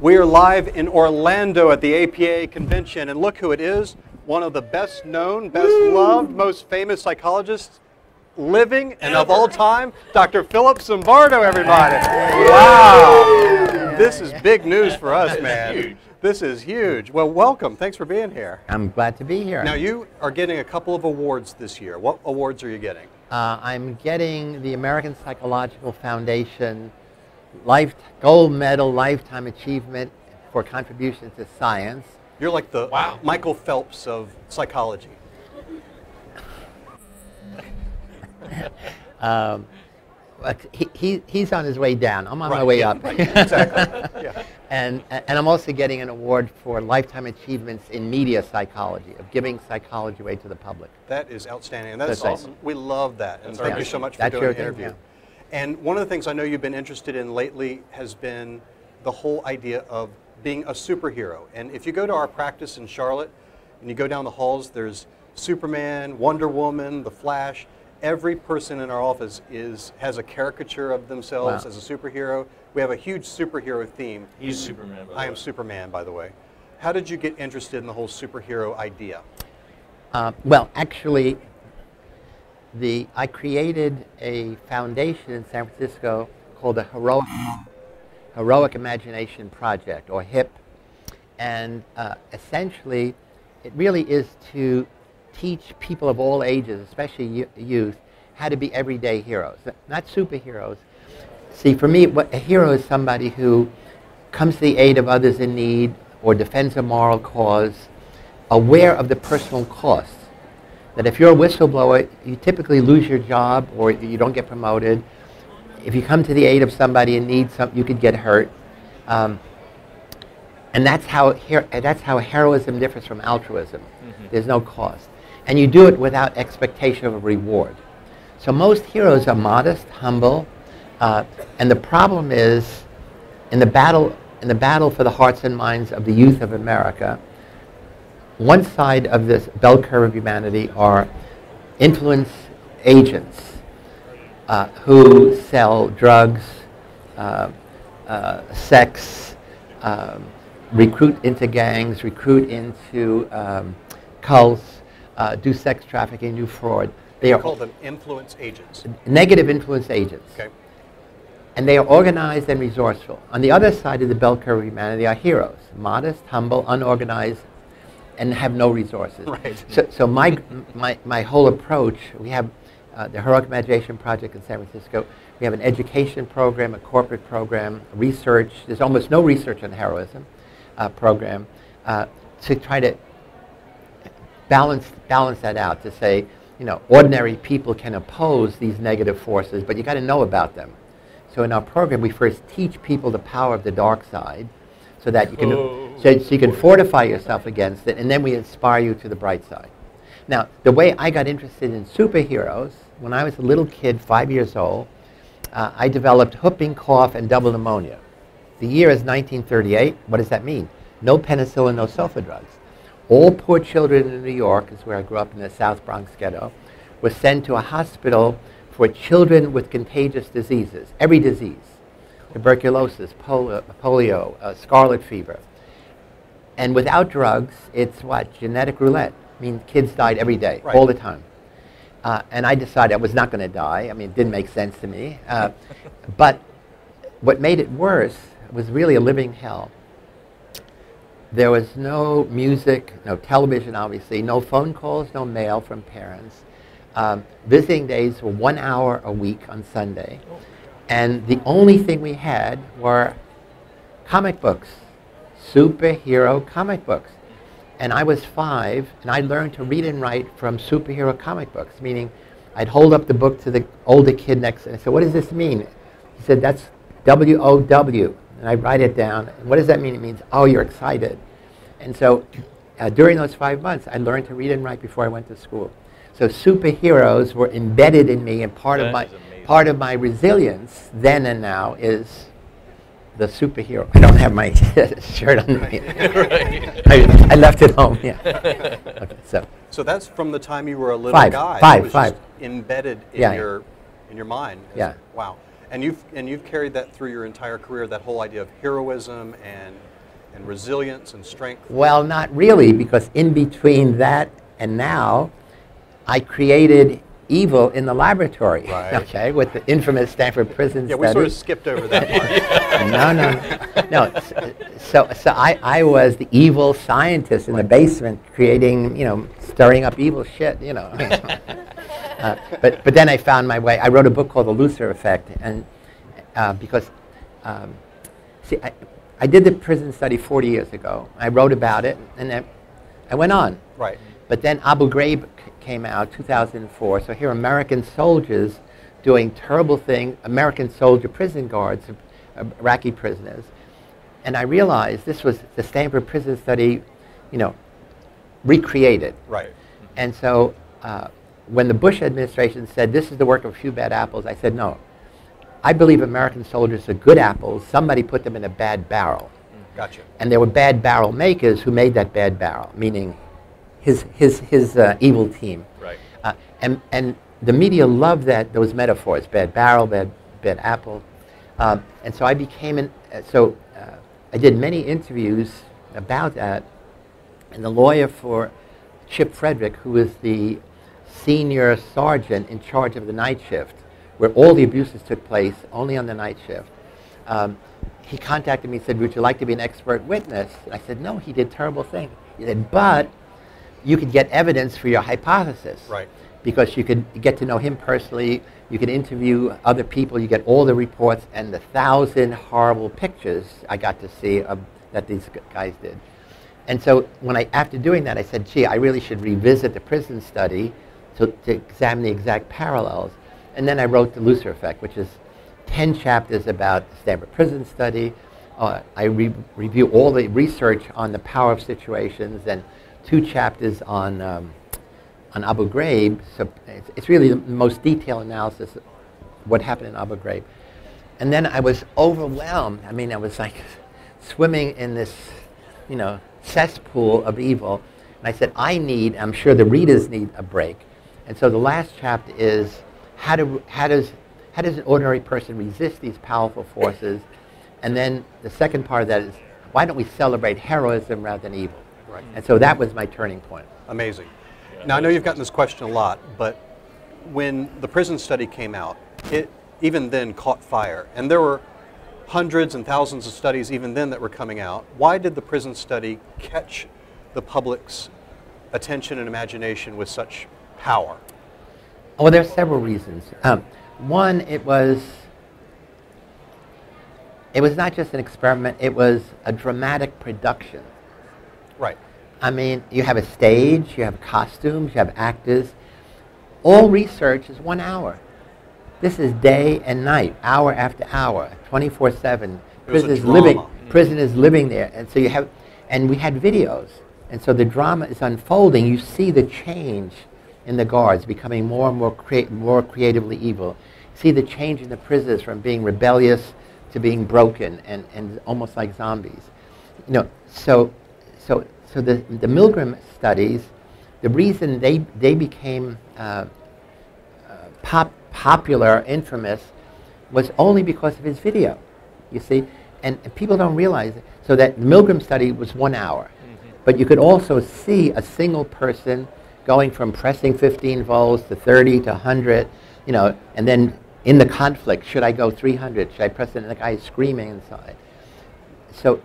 We are live in Orlando at the APA convention, and look who it is. One of the best known, best loved, most famous psychologists living and of all time, Dr. Philip Zimbardo, everybody. Wow. This is big news for us, man. This is huge. Well, welcome. Thanks for being here. I'm glad to be here. Now, you are getting a couple of awards this year. What awards are you getting? I'm getting the American Psychological Foundation Gold Medal Lifetime Achievement for contributions to science. You're like the Michael Phelps of psychology. He's on his way down. I'm on my way up. Exactly. Yeah. And I'm also getting an award for lifetime achievements in media psychology, of giving psychology away to the public. That is outstanding. And that's awesome. We love that. And thank you so much for that's doing the interview. Yeah. And one of the things I know you've been interested in lately has been the whole idea of being a superhero. And if you go to our practice in Charlotte and you go down the halls, there's Superman, Wonder Woman, The Flash. Every person in our office has a caricature of themselves as a superhero. We have a huge superhero theme. He's Superman, by the way. I am Superman, by the way. How did you get interested in the whole superhero idea? Well, actually, I created a foundation in San Francisco called the Heroic Imagination Project, or HIP. And essentially, it really is to teach people of all ages, especially youth, how to be everyday heroes, not superheroes. See, for me, a hero is somebody who comes to the aid of others in need or defends a moral cause, aware of the personal costs. That if you're a whistleblower, you typically lose your job or you don't get promoted. If you come to the aid of somebody in need, you could get hurt. And that's how heroism differs from altruism. Mm-hmm. There's no cost. And you do it without expectation of a reward. So most heroes are modest, humble, and the problem is, in the battle for the hearts and minds of the youth of America, one side of this bell curve of humanity are influence agents who sell drugs, sex, recruit into gangs, recruit into cults, do sex trafficking, do fraud. They call them influence agents. Negative influence agents. Okay. And they are organized and resourceful. On the other side of the bell curve of humanity are heroes, modest, humble, unorganized, and have no resources. Right. So my whole approach, we have the Heroic Imagination Project in San Francisco. We have an education program, a corporate program, research. There's almost no research on heroism program to try to balance that out, to say, ordinary people can oppose these negative forces, but you got to know about them. So in our program, we first teach people the power of the dark side, so that you can so you can fortify yourself against it, and then we inspire you to the bright side. Now, the way I got interested in superheroes, when I was a little kid, 5 years old, I developed whooping cough and double pneumonia. The year is 1938. What does that mean? No penicillin, no sulfa drugs. All poor children in New York, is where I grew up in the South Bronx ghetto, were sent to a hospital for children with contagious diseases, every disease. Tuberculosis, polio, scarlet fever. And without drugs, it's what? Genetic roulette. I mean, kids died every day, all the time. And I decided I was not going to die. I mean, it didn't make sense to me. But what made it worse was really a living hell. There was no music, no television, obviously, no phone calls, no mail from parents. Visiting days were 1 hour a week on Sunday. And the only thing we had were comic books, superhero comic books. And I was 5, and I learned to read and write from superhero comic books, meaning I'd hold up the book to the older kid next to me and say, "What does this mean?" He said, "That's W-O-W." And I write it down. And what does that mean? It means, oh, you're excited. And so during those 5 months, I learned to read and write before I went to school. So superheroes were embedded in me, and part of my resilience then and now is the superhero. I don't have my shirt on me. I left it home. Yeah. Okay, so that's from the time you were a little guy. Five. Embedded in your mind. Yeah. Wow. And you've carried that through your entire career. That whole idea of heroism and and resilience and strength? Well, not really, because in between that and now, I created evil in the laboratory, Right. okay, with the infamous Stanford prison Yeah, study. we sort of skipped over that part. No. So I was the evil scientist in the basement, creating, stirring up evil shit, But then I found my way. I wrote a book called The Lucifer Effect, and because, see, I did the prison study 40 years ago. I wrote about it, and then I went on. Right. But then Abu Ghraib came out, 2004. So here are American soldiers doing terrible things, American soldier prison guards, Iraqi prisoners. And I realized this was the Stanford prison study, recreated. Right. And so when the Bush administration said, this is the work of a few bad apples, I said, no. I believe American soldiers are good apples. Somebody put them in a bad barrel. Gotcha. And there were bad barrel makers who made that bad barrel, meaning his evil team. Right. And the media loved those metaphors, bad barrel, bad apple. And so I became I did many interviews about that. And the lawyer for Chip Frederick, who was the senior sergeant in charge of the night shift, where all the abuses took place, only on the night shift, he contacted me and said, would you like to be an expert witness? And I said, no, he did terrible things. He said, but you could get evidence for your hypothesis. Right. Because you could get to know him personally, you could interview other people, you get all the reports and the 1,000 horrible pictures I got to see that these guys did. And so after doing that, I said, gee, I really should revisit the prison study to examine the exact parallels. And then I wrote The Lucifer Effect, which is 10 chapters about the Stanford prison study. I review all the research on the power of situations, and 2 chapters on Abu Ghraib. So it's really the most detailed analysis of what happened in Abu Ghraib. And then I was overwhelmed. I mean, I was like swimming in this, cesspool of evil. And I said, I'm sure the readers need a break. And so the last chapter is, how does an ordinary person resist these powerful forces? And then the second part of that is, why don't we celebrate heroism rather than evil? Right. And so that was my turning point. Amazing. Now, I know you've gotten this question a lot, but when the prison study came out, it even then caught fire. And there were hundreds and thousands of studies even then that were coming out. Why did the prison study catch the public's attention and imagination with such power? Well, there are several reasons. One, it was not just an experiment, it was a dramatic production. Right. I mean, you have a stage, you have costumes, you have actors. All research is 1 hour. This is day and night, hour after hour, 24/7. Prisoners living there, and so we had videos, and so the drama is unfolding. You see the change in the guards becoming more and more creatively evil. See the change in the prisoners from being rebellious to being broken and almost like zombies. So the Milgram studies, the reason they became popular, infamous, was only because of his video, you see? And people don't realize it. So that Milgram study was 1 hour. But you could also see a single person going from pressing 15 volts to 30 to 100, and then in the conflict, should I go 300? Should I press it? And the guy is screaming inside. So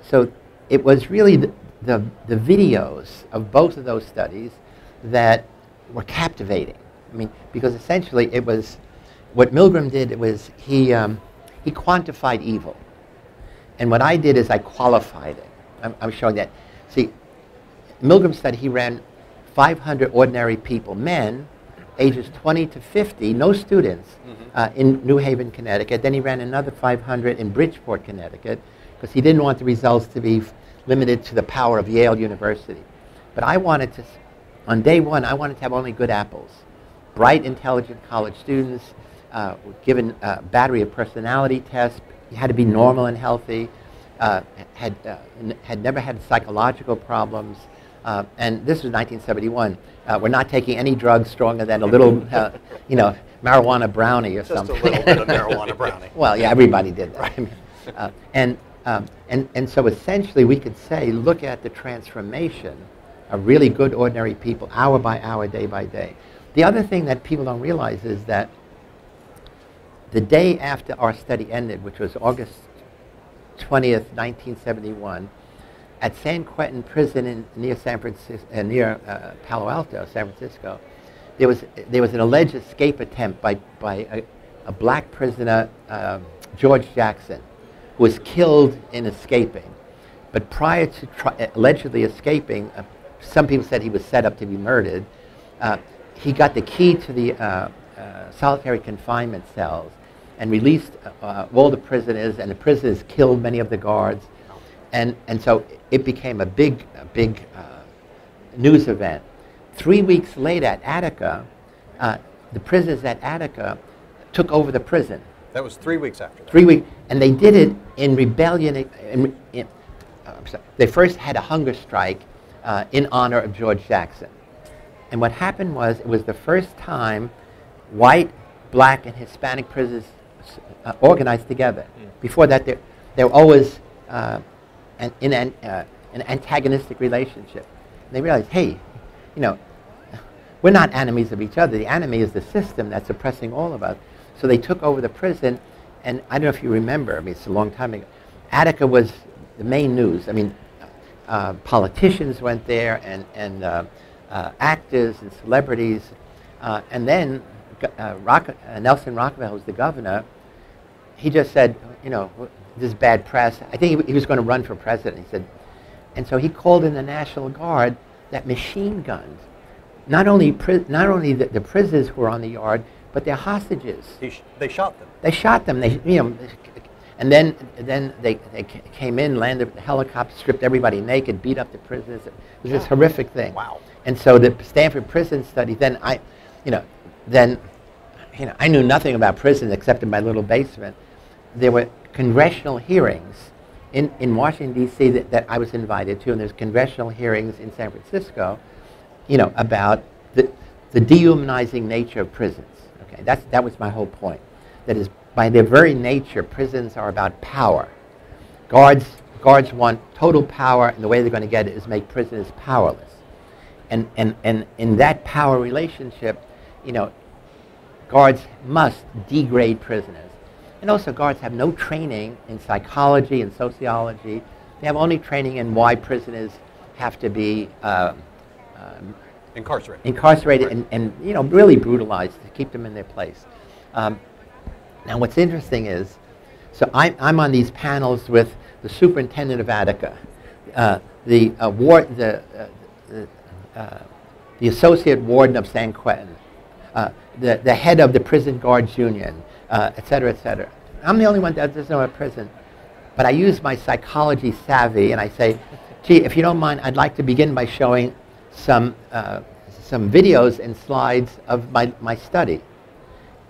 it was really the videos of both of those studies that were captivating. I mean, because essentially it was, what Milgram did, it was he quantified evil. And what I did is I qualified it. I'm showing that. See, Milgram study, he ran 500 ordinary people, men, ages 20 to 50, no students, in New Haven, Connecticut. Then he ran another 500 in Bridgeport, Connecticut, because he didn't want the results to be limited to the power of Yale University. But I wanted to, on day one, I wanted to have only good apples. Bright, intelligent college students, given a battery of personality tests. You had to be normal and healthy, had never had psychological problems. And this was 1971. We're not taking any drugs stronger than a little, marijuana brownie or something. Just a little bit of marijuana brownie. Well, yeah, everybody did that. Right. And so essentially we could say, look at the transformation of really good ordinary people, hour by hour, day by day. The other thing that people don't realize is that the day after our study ended, which was August 20th, 1971, at San Quentin Prison near San Francisco, near Palo Alto, San Francisco, there was an alleged escape attempt by a black prisoner, George Jackson, who was killed in escaping. But prior to allegedly escaping, some people said he was set up to be murdered. He got the key to the solitary confinement cells and released all the prisoners, and the prisoners killed many of the guards. And so it became a big news event. 3 weeks later at Attica, the prisoners at Attica took over the prison. That was 3 weeks after that. 3 weeks, and they did it in rebellion. They first had a hunger strike in honor of George Jackson. And what happened was, it was the first time white, black, and Hispanic prisoners organized together. Before that, they were always in an antagonistic relationship. And they realized, hey, we're not enemies of each other. The enemy is the system that's oppressing all of us. So they took over the prison, and I don't know if you remember, I mean, it's a long time ago. Attica was the main news. I mean, politicians went there, and actors and celebrities. And then Nelson Rockefeller was the governor. He just said, this is bad press. I think he was going to run for president. He said, and so he called in the National Guard that machine guns, not only the prisoners who were on the yard, but their hostages. They shot them. They shot them. And then they came in, landed with the helicopter, stripped everybody naked, beat up the prisoners. It was this horrific thing. Wow. And so the Stanford prison study. Then I knew nothing about prisons except in my little basement. There were congressional hearings in Washington, D.C. that I was invited to, and there's congressional hearings in San Francisco, about the dehumanizing nature of prisons. Okay, that was my whole point. That is, by their very nature, prisons are about power. Guards want total power, and the way they're going to get it is make prisoners powerless. And in that power relationship, guards must degrade prisoners. And also, guards have no training in psychology and sociology. They have only training in why prisoners have to be incarcerated right. and really brutalized to keep them in their place. Now, what's interesting is, so I'm on these panels with the superintendent of Attica, the associate warden of San Quentin, the head of the prison guards union, et cetera, et cetera. I'm the only one that doesn't know a prison. But I use my psychology savvy, and I say, gee, if you don't mind, I'd like to begin by showing some videos and slides of my study.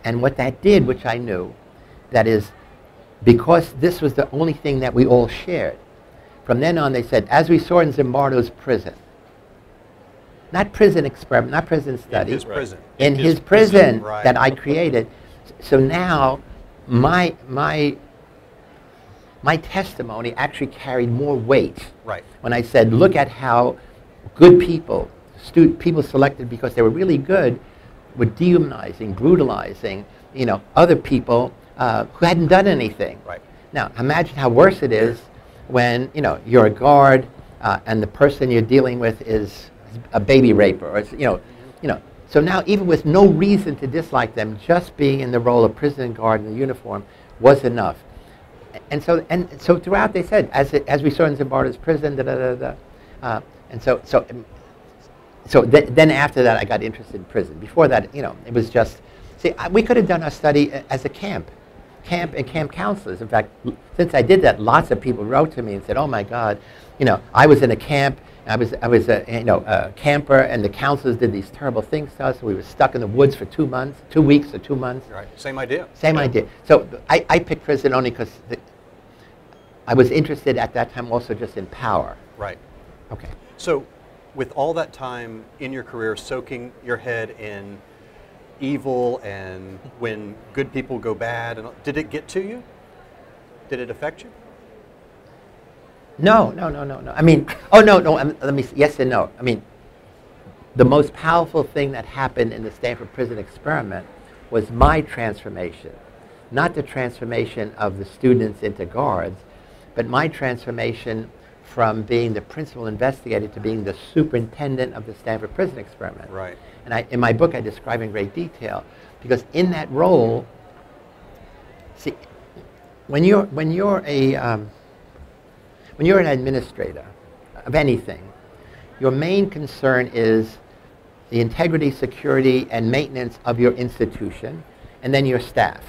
And what that did, which I knew, that is, because this was the only thing that we all shared, from then on they said, as we saw in Zimbardo's prison, not prison experiment, not prison study. In his prison. In his prison right. that I created. So now my testimony actually carried more weight. Right. When I said, look at how good people, people selected because they were really good, were dehumanizing, brutalizing, other people who hadn't done anything. Right. Now, imagine how worse it is when, you're a guard and the person you're dealing with is a baby raper, or So now, even with no reason to dislike them, just being in the role of prison guard in the uniform was enough. And so throughout they said, as we saw in Zimbardo's prison, and so then after that I got interested in prison. Before that, it was just, we could have done our study as a camp and camp counselors. In fact, since I did that, lots of people wrote to me and said, oh my God, I was in a camp. I was a camper, and the counselors did these terrible things to us. We were stuck in the woods for 2 months, 2 weeks or 2 months. Right. Same idea. Same idea. So I picked prison only because I was interested at that time also just in power. Right. Okay. So with all that time in your career soaking your head in evil and when good people go bad, did it get to you? Did it affect you? No, no, no, no, no. I mean, oh, no, no, let me, yes and no. I mean, the most powerful thing that happened in the Stanford Prison Experiment was my transformation. Not the transformation of the students into guards, but my transformation from being the principal investigator to being the superintendent of the Stanford Prison Experiment. Right. And in my book, I describe in great detail, because in that role, see, when you're an administrator of anything, your main concern is the integrity, security, and maintenance of your institution, and then your staff.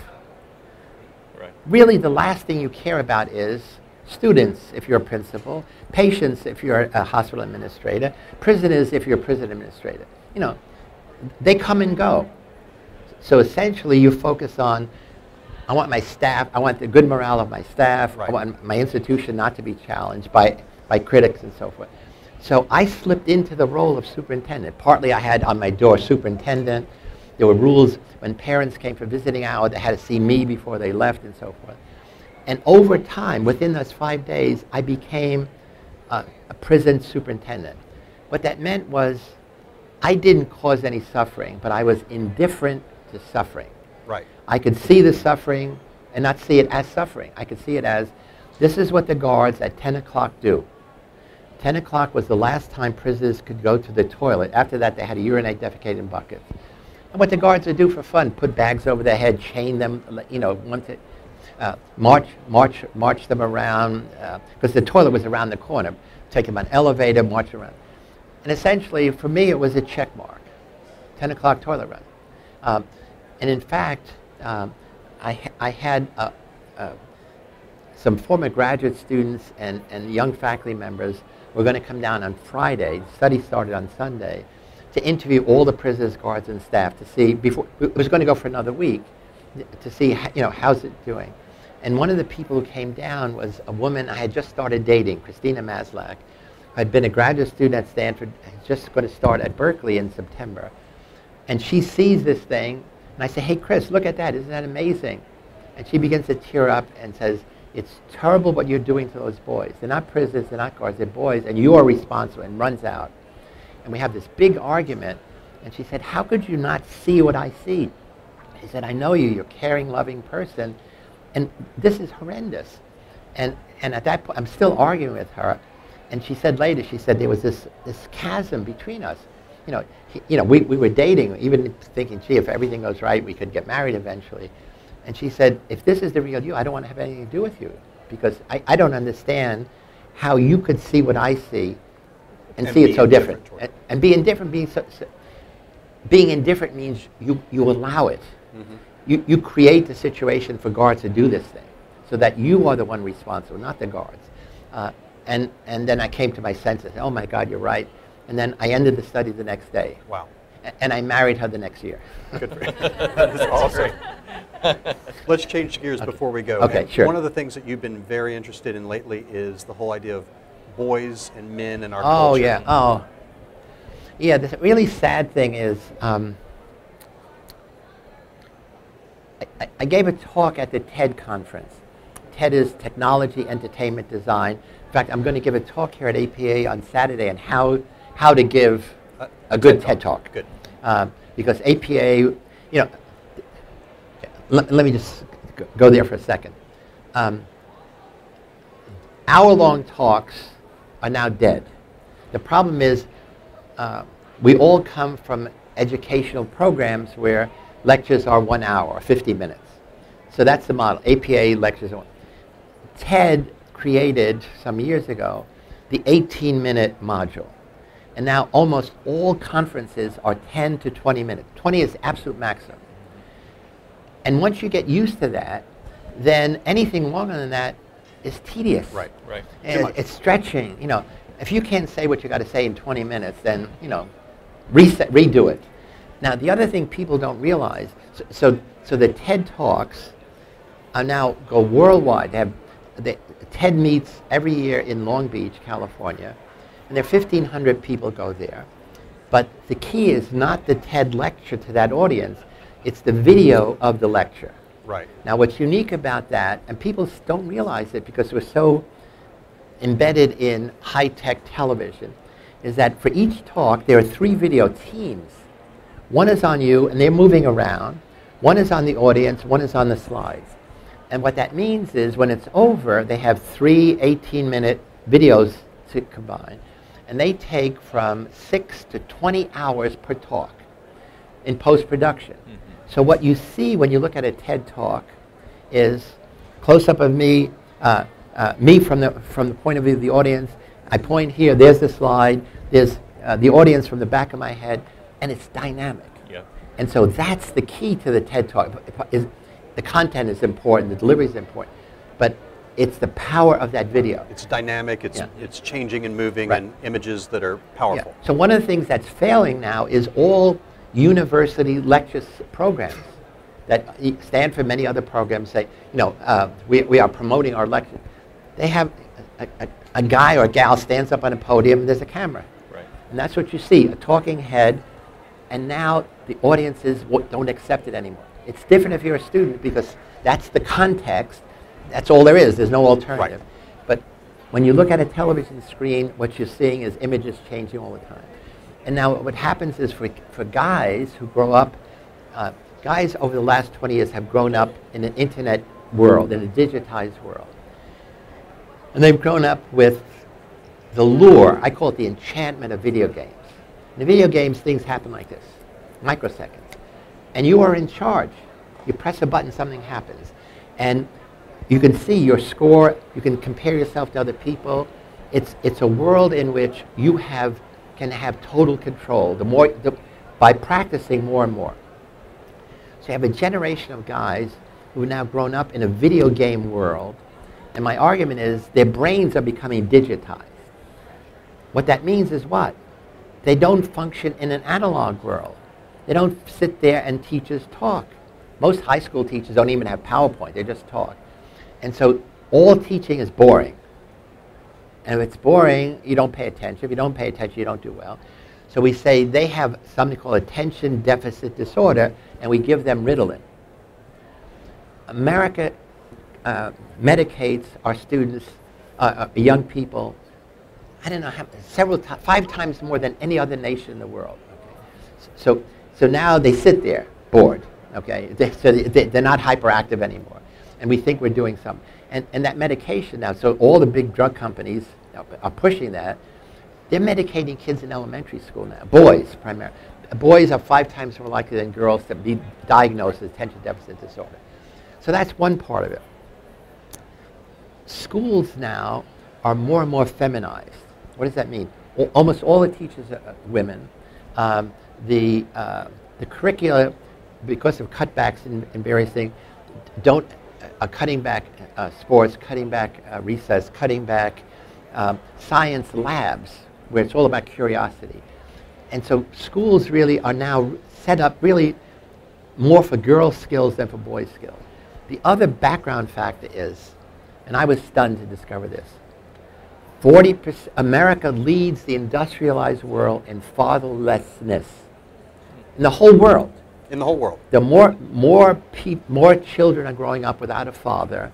Right. Really, the last thing you care about is students, if you're a principal, patients, if you're a hospital administrator, prisoners, if you're a prison administrator. You know, they come and go. So essentially, you focus on, I want my staff, I want the good morale of my staff, right. I want my institution not to be challenged by critics and so forth. So I slipped into the role of superintendent. Partly I had on my door superintendent. There were rules when parents came for visiting hour, they had to see me before they left and so forth. And over time, within those 5 days, I became a prison superintendent. What that meant was I didn't cause any suffering, but I was indifferent to suffering. Right. I could see the suffering and not see it as suffering. I could see it as, this is what the guards at 10 o'clock do. 10 o'clock was the last time prisoners could go to the toilet. After that, they had to urinate, defecate in buckets. And what the guards would do for fun, put bags over their head, chain them, you know, march them around, because the toilet was around the corner. Take them on an elevator, march around. And essentially, for me, it was a check mark. 10 o'clock toilet run. And in fact, I had some former graduate students and young faculty members were going to come down on Friday. The study started on Sunday, to interview all the prisoners, guards, and staff to see, before it was going to go for another week, to see, you know, how's it doing. And one of the people who came down was a woman I had just started dating, Christina Maslach, who had been a graduate student at Stanford, just going to start at Berkeley in September. And she sees this thing, and I say, hey, Chris, look at that. Isn't that amazing? And she begins to tear up and says, it's terrible what you're doing to those boys. They're not prisoners, they're not guards, they're boys, and you are responsible, and runs out. And we have this big argument, and she said, how could you not see what I see? He said, I know you, you're a caring, loving person, and this is horrendous. And at that point, I'm still arguing with her, and she said later, she said there was this chasm between us. You know, we were dating, even thinking, gee, if everything goes right, we could get married eventually. And she said, if this is the real you, I don't want to have anything to do with you, because I don't understand how you could see what I see and see it so different. And be indifferent, being indifferent means you allow it. Mm-hmm. You create the situation for guards to do this thing, so that you are the one responsible, not the guards. And then I came to my senses, oh my God, you're right. And then I ended the study the next day. Wow. And I married her the next year. Good for you. That is awesome. Let's change gears before we go. Okay, sure. One of the things that you've been very interested in lately is the whole idea of boys and men in our Oh, culture. yeah. Oh. Yeah, the really sad thing is I gave a talk at the TED conference. TED is Technology, Entertainment, Design. In fact, I'm going to give a talk here at APA on Saturday on how to give a good TED talk. Good. Because APA, you know, let me just go there for a second. Hour-long talks are now dead. The problem is we all come from educational programs where lectures are 1 hour or 50 minutes. So that's the model. APA lectures are TED created some years ago the 18-minute module. And now almost all conferences are 10 to 20 minutes. 20 is absolute maximum. And once you get used to that, then anything longer than that is tedious. Right, right. It's stretching. You know, if you can't say what you got to say in 20 minutes, then, you know, redo it. Now, the other thing people don't realize, so the TED Talks are now go worldwide. TED meets every year in Long Beach, California, and there are 1,500 people go there. But the key is not the TED lecture to that audience, it's the video of the lecture. Right. Now, what's unique about that, and people don't realize it because we're so embedded in high-tech television is that for each talk, there are 3 video teams. One is on you, and they're moving around. One is on the audience. One is on the slides. And what that means is when it's over, they have 3 18-minute videos to combine. And they take from 6 to 20 hours per talk in post-production. So what you see when you look at a TED Talk is close-up of me, me from the point of view of the audience. I point here, there's the slide, there's the audience from the back of my head, and it's dynamic. Yeah. And so that's the key to the TED Talk. The content is important, the delivery is important, but it's the power of that video. It's dynamic, it's changing and moving, Right. and images that are powerful. Yeah. So one of the things that's failing now is all university lecture programs that stand for many other programs say, you know, we are promoting our lecture. They have a guy or a gal stands up on a podium and there's a camera. Right. And that's what you see, a talking head, and now the audiences don't accept it anymore. It's different if you're a student because that's the context, that's all there is, there's no alternative. Right. But when you look at a television screen, what you're seeing is images changing all the time. And now what happens is for guys who grow up, guys over the last 20 years have grown up in an internet world, in a digitized world. And they've grown up with the lure, I call it the enchantment of video games. In the video games, things happen like this, microseconds. And you are in charge. You press a button, something happens. And you can see your score, you can compare yourself to other people. It's a world in which you can have total control by practicing more and more. So you have a generation of guys who have now grown up in a video game world, and my argument is their brains are becoming digitized. What that means is what? They don't function in an analog world. They don't sit there and teachers talk. Most high school teachers don't even have PowerPoint, they just talk. And so all teaching is boring. And if it's boring, you don't pay attention. If you don't pay attention, you don't do well. So we say they have something called attention deficit disorder, and we give them Ritalin. America medicates our students, young people, I don't know, 5 times more than any other nation in the world. Okay? So now they sit there, bored. Okay? They're not hyperactive anymore. And we think we're doing something. And that medication now, so all the big drug companies are pushing that. They're medicating kids in elementary school now, boys primarily. Boys are 5 times more likely than girls to be diagnosed with attention deficit disorder. So that's one part of it. Schools now are more and more feminized. What does that mean? Almost all the teachers are women. The curricula, because of cutbacks in various things, are cutting back sports, cutting back recess, cutting back science labs, where it's all about curiosity. And so schools really are now set up really more for girls' skills than for boys' skills. The other background factor is, and I was stunned to discover this, 40%, America leads the industrialized world in fatherlessness. In the whole world. In the whole world. The more children are growing up without a father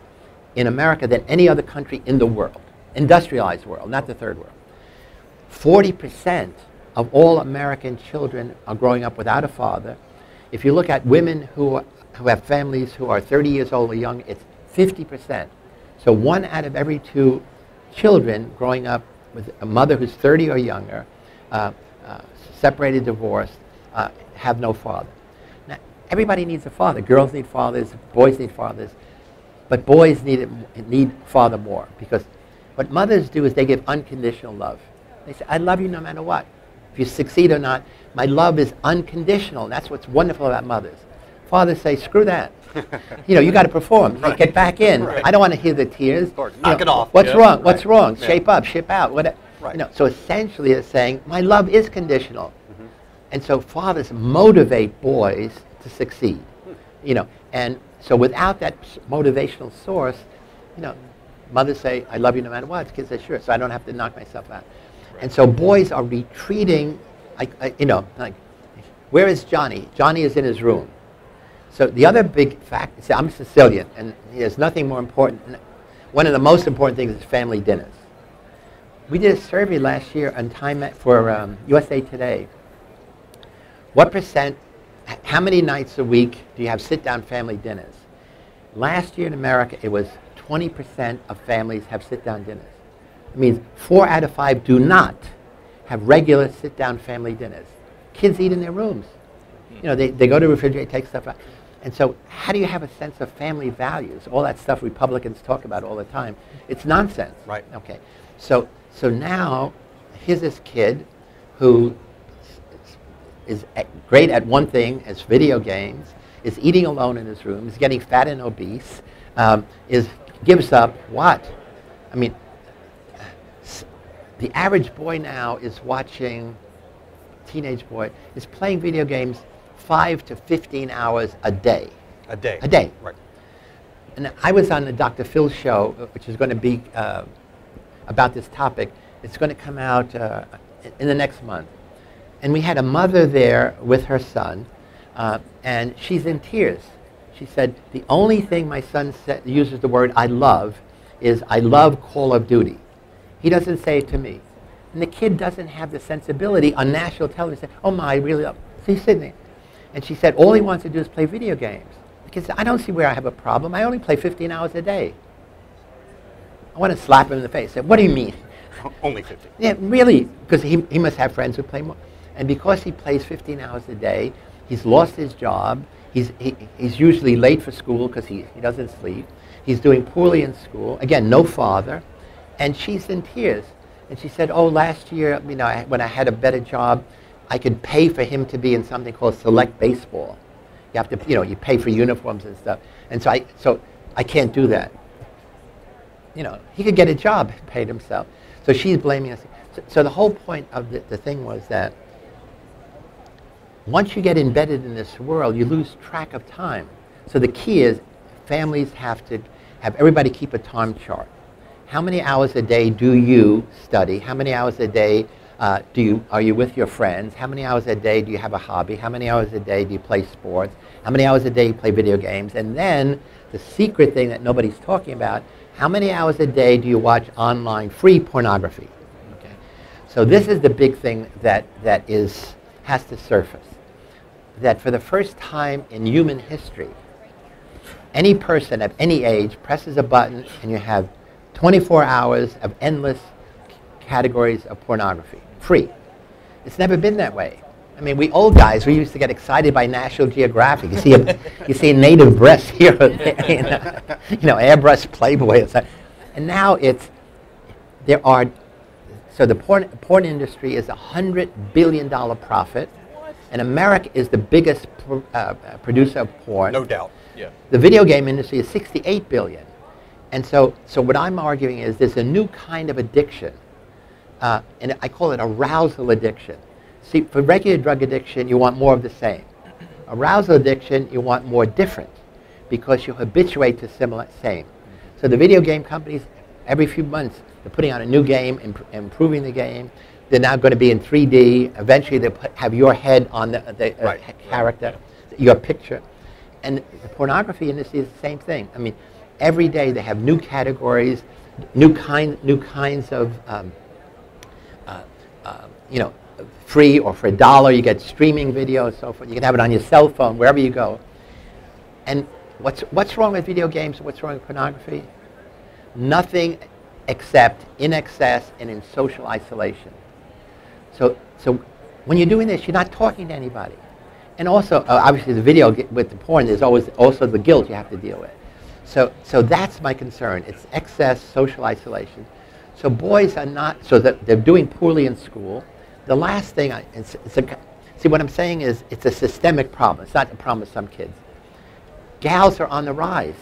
in America than any other country in the world. Industrialized world, not the third world. 40% of all American children are growing up without a father. If you look at women who have families who are 30 years old or young, it's 50%. So 1 out of every 2 children growing up with a mother who's 30 or younger, separated, divorced, have no father. Now, everybody needs a father. Girls need fathers, boys need fathers, but boys need father more, because what mothers do is they give unconditional love. They say, I love you no matter what. If you succeed or not, my love is unconditional. And that's what's wonderful about mothers. Fathers say, screw that. You got to perform. Right. Get back in. Right. I don't want to hear the tears. Knock it off. What's wrong? Right. What's wrong? Yeah. Shape up, ship out. Whatever. Right. So essentially it's saying, my love is conditional. And so fathers motivate boys to succeed. And so without that motivational source, mothers say, I love you no matter what. Kids say, sure, so I don't have to knock myself out. Right. And so boys are retreating, like, where is Johnny? Johnny is in his room. So the other big fact is, I'm Sicilian, and there's nothing more important. One of the most important things is family dinners. We did a survey last year on for USA Today. What percent, how many nights a week do you have sit-down family dinners? Last year in America, it was 20% of families have sit-down dinners. It means 4 out of 5 do not have regular sit-down family dinners. Kids eat in their rooms. You know, they go to the refrigerator, take stuff out. And so how do you have a sense of family values? All that stuff Republicans talk about all the time. It's nonsense. Right. Okay. So now, here's this kid who is great at one thing, as video games, is eating alone in his room, is getting fat and obese, gives up what? I mean, the average boy now is watching, teenage boy, is playing video games 5 to 15 hours a day. A day. A day. Right. And I was on the Dr. Phil show, which is going to be about this topic. It's going to come out in the next month. And we had a mother there with her son, and she's in tears. She said, the only thing my son uses the word I love is I love Call of Duty. He doesn't say it to me. And the kid doesn't have the sensibility on national television to say, oh my, I really love. So he's sitting there. And she said, all he wants to do is play video games. Because I don't see where I have a problem. I only play 15 hours a day. I want to slap him in the face. I said, what do you mean? Only 50. Yeah, really, because he must have friends who play more. And because he plays 15 hours a day, he's lost his job. He's usually late for school because he doesn't sleep. He's doing poorly in school. Again, no father. And she's in tears. And she said, oh, last year, you know, when I had a better job, I could pay for him to be in something called select baseball. You have to, you know, you pay for uniforms and stuff. And so I can't do that. You know, he could get a job, paid himself. So she's blaming us. So the whole point of the thing was that once you get embedded in this world, you lose track of time. So the key is families have to have everybody keep a time chart. How many hours a day do you study? How many hours a day are you with your friends? How many hours a day do you have a hobby? How many hours a day do you play sports? How many hours a day do you play video games? And then the secret thing that nobody's talking about, how many hours a day do you watch online free pornography? Okay. So this is the big thing that has to surface. That for the first time in human history, any person of any age presses a button and you have 24 hours of endless categories of pornography, free. It's never been that way. I mean, we old guys, we used to get excited by National Geographic. You see a native breast here, you know, airbrush Playboy. And now so the porn industry is $100 billion profit, and America is the biggest producer of porn. No doubt. Yeah. The video game industry is $68 billion. And so what I'm arguing is there's a new kind of addiction, and I call it arousal addiction. See, for regular drug addiction, you want more of the same. Arousal addiction, you want more different, because you habituate to same. So the video game companies, every few months, they're putting out a new game, improving the game. They're now going to be in 3D. Eventually, they'll have your head on the Right. character, your picture. And the pornography industry is the same thing. I mean, every day they have new categories, new kinds of, you know, free or for $1. You get streaming video and so forth. You can have it on your cell phone wherever you go. And what's wrong with video games? What's wrong with pornography? Nothing except in excess and in social isolation. So when you're doing this, you're not talking to anybody. And also, obviously, the video with the porn, there's always also the guilt you have to deal with. So that's my concern. It's excess social isolation. So boys are not, so that they're doing poorly in school. The last thing, see what I'm saying is it's a systemic problem. It's not a problem with some kids. Gals are on the rise.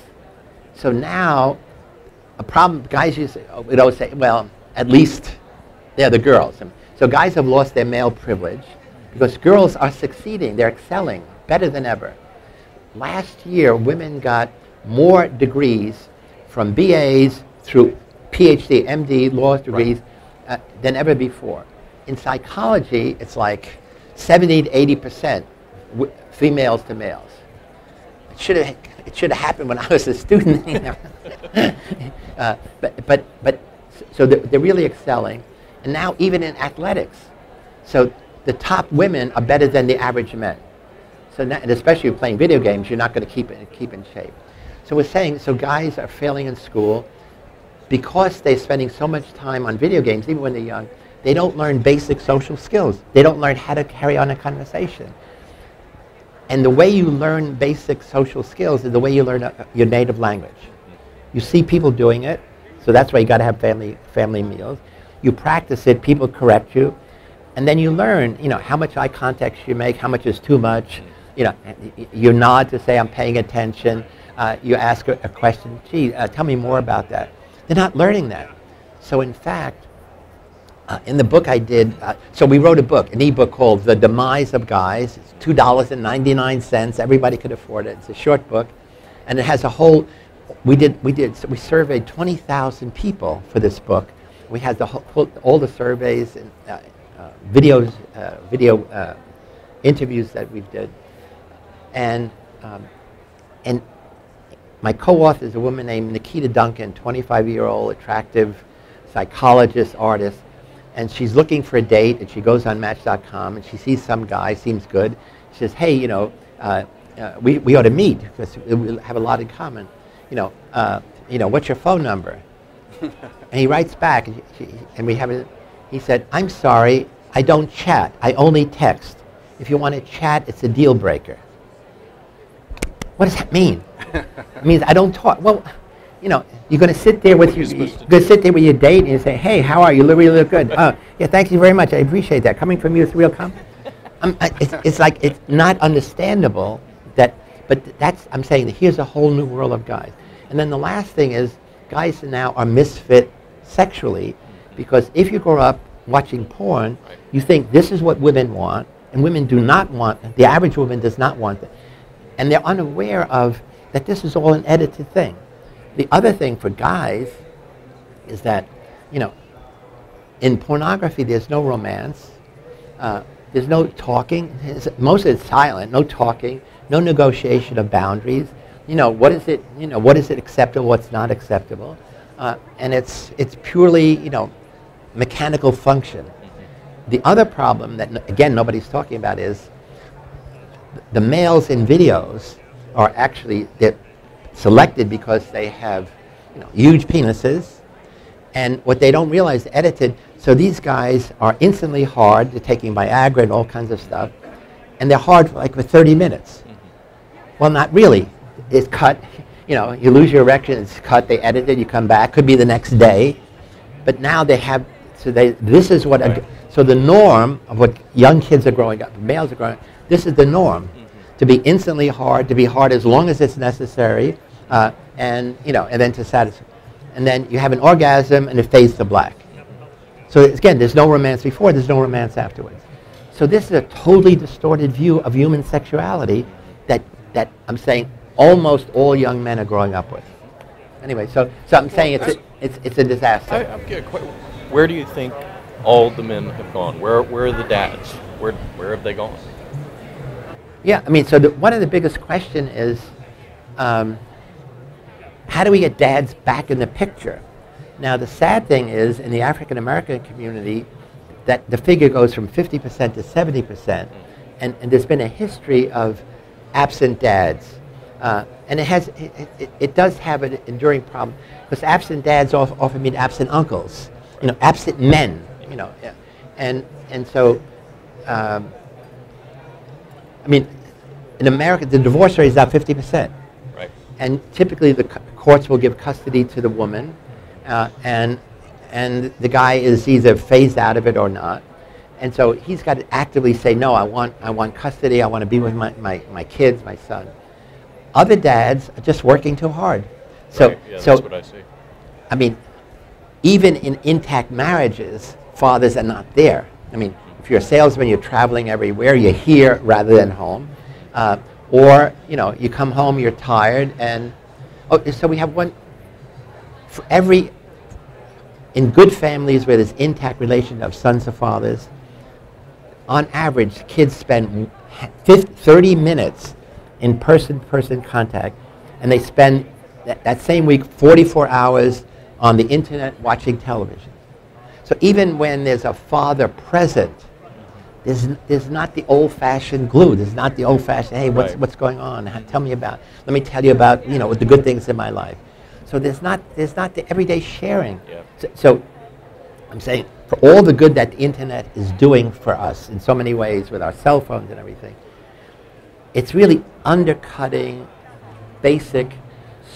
So now, a problem, guys would always say, well, at least they're the girls. So guys have lost their male privilege because girls are succeeding. They're excelling better than ever. Last year, women got more degrees from BAs through PhD, MD, law degrees than ever before. In psychology, it's like 70 to 80% females to males. It should have happened when I was a student. You know. So they're really excelling. And now even in athletics. So the top women are better than the average men. So now, and especially if you're playing video games, you're not going to keep in shape. So we're saying, so guys are failing in school because they're spending so much time on video games, even when they're young. They don't learn basic social skills. They don't learn how to carry on a conversation. And the way you learn basic social skills is the way you learn your native language. You see people doing it, so that's why you got to have family meals. You practice it, people correct you, and then you learn, how much eye contact you make, how much is too much. You nod to say, I'm paying attention. You ask a question, gee, tell me more about that. They're not learning that. So in fact, in the book I did, so we wrote a book, an e-book called The Demise of Guys. It's $2.99. Everybody could afford it. It's a short book. And it has a whole, we surveyed 20,000 people for this book. We had all the surveys and video interviews that we've did. And my co-author is a woman named Nikita Duncan, 25-year-old, attractive psychologist, artist. And she's looking for a date, and she goes on Match.com, and she sees some guy, seems good. She says, hey, we ought to meet, because we'll have a lot in common. What's your phone number? And he writes back, and he said, I'm sorry, I don't chat, I only text. If you want to chat, it's a deal breaker. What does that mean? It means I don't talk. Well, you're going to sit there with your date and you say, hey, how are you? You really look good. Yeah, thank you very much. I appreciate that. Coming from you is real compliment. It's like, it's not understandable that, but I'm saying that here's a whole new world of guys. And then the last thing is, guys now are misfit sexually, because if you grow up watching porn, you think this is what women want, and women do not want, the average woman does not want it. And they're unaware of that this is all an edited thing. The other thing for guys is that, in pornography there's no romance, there's no talking, most of it's silent, no talking, no negotiation of boundaries. What is it acceptable, what's not acceptable, and it's purely, mechanical function. The other problem that, again, nobody's talking about is the males in videos are actually, they're selected because they have huge penises, and what they don't realize, edited, so these guys are instantly hard, they're taking Viagra and all kinds of stuff, and they're hard for 30 minutes. Well, not really. It's cut, you lose your erection, it's cut, they edit it, you come back, could be the next day, but now they have, so the norm of what young kids are growing up, males are growing up, this is the norm. To be instantly hard, to be hard as long as it's necessary, and then to satisfy. And then you have an orgasm and it fades to black. So again, there's no romance before, there's no romance afterwards. So this is a totally distorted view of human sexuality that I'm saying almost all young men are growing up with. Anyway, so I'm saying it's a disaster. Where do you think all the men have gone? Where are the dads? Where have they gone? Yeah, so one of the biggest question is, how do we get dads back in the picture? Now, the sad thing is, in the African American community, that the figure goes from 50% to 70%, and there's been a history of absent dads. And it does have an enduring problem, because absent dads often mean absent uncles, absent men, and so, in America, the divorce rate is about 50%. Right. And typically the courts will give custody to the woman, and the guy is either phased out of it or not. And so he's got to actively say, no, I want custody, I want to be with my kids, my son. Other dads are just working too hard. Right. Yeah, that's what I see. Even in intact marriages, fathers are not there. If you're a salesman, you're traveling everywhere, you're here rather than home. Or, you come home, you're tired, and, so we have one, for in good families where there's intact relation of sons to fathers, on average, kids spend 30 minutes in person-to-person contact, and they spend that same week 44 hours on the internet watching television. So even when there's a father present, there's not the old-fashioned glue. There's not the old-fashioned, hey, what's going on? Tell me about, let me tell you about, you know, the good things in my life. So there's not the everyday sharing. Yeah. So I'm saying, for all the good that the internet is doing for us in so many ways with our cell phones and everything, it's really undercutting basic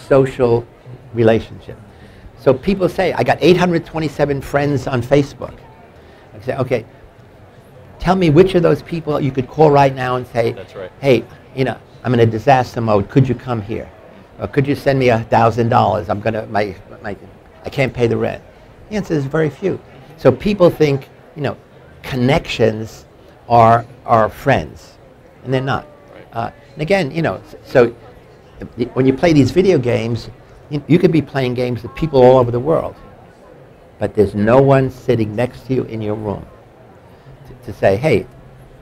social relationship. So people say, I got 827 friends on Facebook. I say, okay, tell me which of those people you could call right now and say, that's right. Hey, you know, I'm in a disaster mode. Could you come here? Or could you send me $1,000? I'm gonna, I can't pay the rent. The answer is very few. So people think, you know, connections are friends, and they're not. Right. And again, you know, so when you play these video games, you could be playing games with people all over the world, but there's no one sitting next to you in your room to say, hey,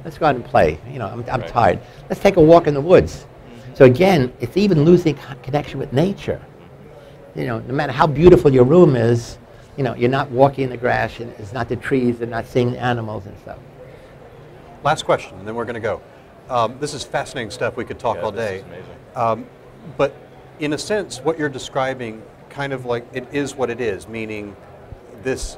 let's go out and play. You know, I'm Right. tired. Let's take a walk in the woods. So again, it's even losing connection with nature. You know, no matter how beautiful your room is, you know, you're not walking in the grass, and it's not the trees, and not seeing the animals and stuff. Last question, and then we're going to go. This is fascinating stuff. We could talk all day. This is amazing. But in a sense, what you're describing, kind of like it is what it is, meaning this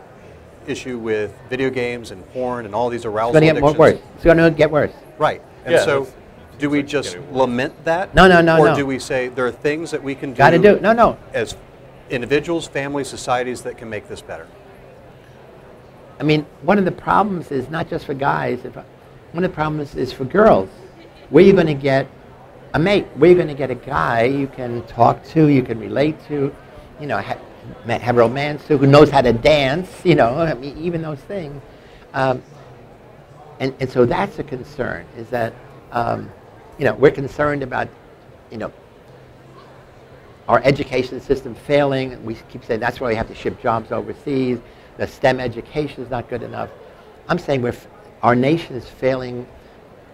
issue with video games and porn and all these arousal It's going to get more worse. It's going to get worse. Right. And Yeah, so, that's- do we like just getting worse. lament that? No, no, no, Or no. do we say there are things that we can do, Got to do. No. as individuals, families, societies that can make this better? I mean, one of the problems is not just for guys. One of the problems is for girls. Where are you going to get a mate? Where are you going to get a guy you can talk to, you can relate to, you know, have romance to, who knows how to dance, you know, I mean, even those things. And so that's a concern, is that, you know, we're concerned about, you know, our education system failing. We keep saying that's why we have to ship jobs overseas. The STEM education is not good enough. I'm saying our nation is failing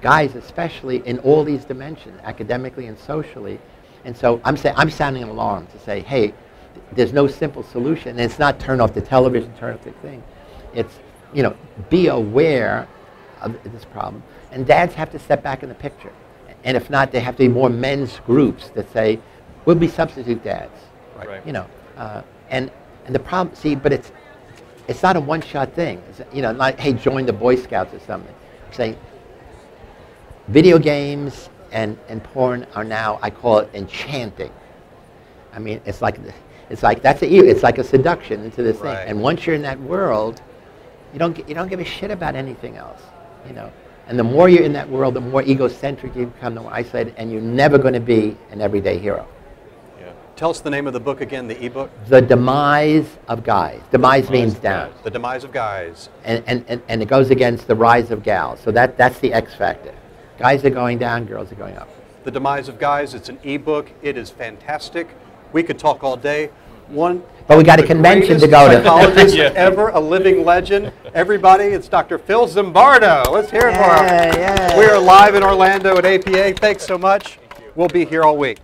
guys, especially in all these dimensions, academically and socially. And so I'm sounding an alarm to say, hey, there's no simple solution. And it's not turn off the television, turn off the thing. It's, you know, be aware of this problem. And dads have to step back in the picture. And if not, there have to be more men's groups that say, we'll be substitute dads. Right. You know, and the problem, see, but it's not a one-shot thing. It's, you know, like, hey, join the Boy Scouts or something. I'm saying video games and porn are now, I call it enchanting. I mean, it's like it's like a seduction into this Right. thing. And once you're in that world, you don't give a shit about anything else, you know. And the more you're in that world, the more egocentric you become, the more isolated, and you're never going to be an everyday hero. Yeah. Tell us the name of the book again, the ebook. The Demise of Guys. Demise means of down. guys. The Demise of Guys. And it goes against the rise of gals. So that's the X factor. Guys are going down, girls are going up. The Demise of Guys. It's an ebook. It is fantastic. We could talk all day. But we got a the convention to greatest go to. Psychologist Yeah. ever, a living legend. Everybody, it's Dr. Phil Zimbardo. Let's hear it for him. Yay. We are live in Orlando at APA. Thanks so much. We'll be here all week.